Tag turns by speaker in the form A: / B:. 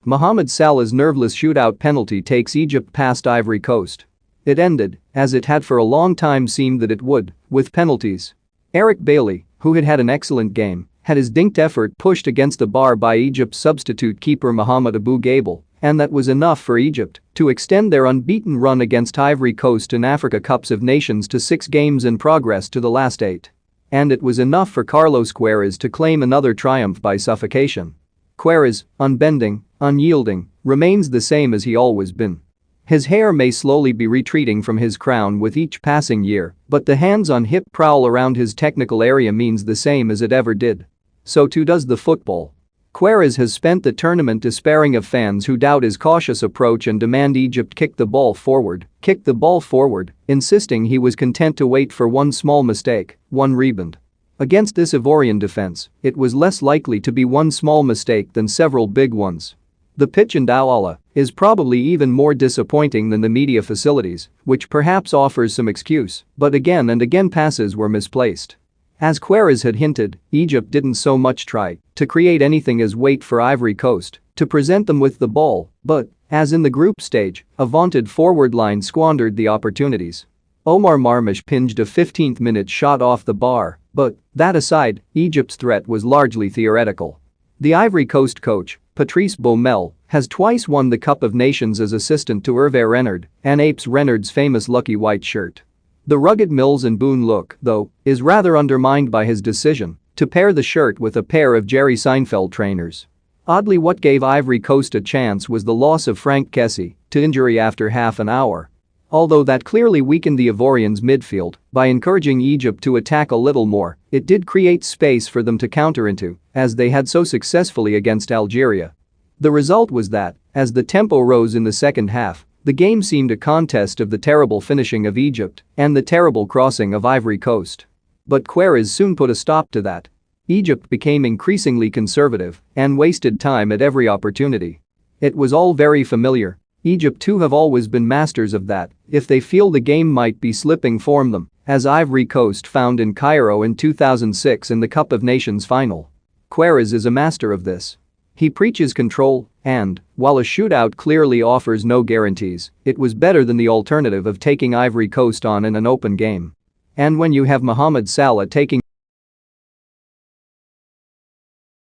A: Mohamed Salah's nerveless shootout penalty takes Egypt past Ivory Coast. It ended, as it had for a long time seemed that it would, with penalties. Eric Bailly, who had had an excellent game, had his dinked effort pushed against the bar by Egypt's substitute keeper Mohamed Abu Gabel, and that was enough for Egypt to extend their unbeaten run against Ivory Coast in Africa Cups of Nations to 6 games in progress to the last 8. And it was enough for Carlos Queiroz to claim another triumph by suffocation. Queiroz, unbending, unyielding, remains the same as he always been. His hair may slowly be retreating from his crown with each passing year, but the hands-on-hip prowl around his technical area means the same as it ever did. So too does the football. Queiroz has spent the tournament despairing of fans who doubt his cautious approach and demand Egypt kick the ball forward, insisting he was content to wait for one small mistake, one rebound. Against this Ivorian defense, it was less likely to be one small mistake than several big ones. The pitch in Douala is probably even more disappointing than the media facilities, which perhaps offers some excuse, but again and again passes were misplaced. As Queiroz had hinted, Egypt didn't so much try to create anything as wait for Ivory Coast to present them with the ball, but, as in the group stage, a vaunted forward line squandered the opportunities. Omar Marmoush pinged a 15th-minute shot off the bar, but, that aside, Egypt's threat was largely theoretical. The Ivory Coast coach, Patrice Baumel, has twice won the Cup of Nations as assistant to Hervé Renard and apes Renard's famous lucky white shirt. The rugged Mills and Boone look, though, is rather undermined by his decision to pair the shirt with a pair of Jerry Seinfeld trainers. Oddly, what gave Ivory Coast a chance was the loss of Franck Kessie to injury after half an hour. Although that clearly weakened the Ivorians' midfield by encouraging Egypt to attack a little more, it did create space for them to counter into, as they had so successfully against Algeria. The result was that, as the tempo rose in the second half, the game seemed a contest of the terrible finishing of Egypt and the terrible crossing of Ivory Coast. But Queiroz soon put a stop to that. Egypt became increasingly conservative and wasted time at every opportunity. It was all very familiar. Egypt too have always been masters of that if they feel the game might be slipping from them, as Ivory Coast found in Cairo in 2006 in the Cup of Nations final. Queiroz is a master of this. He preaches control and, while a shootout clearly offers no guarantees, it was better than the alternative of taking Ivory Coast on in an open game. And when you have Mohamed Salah taking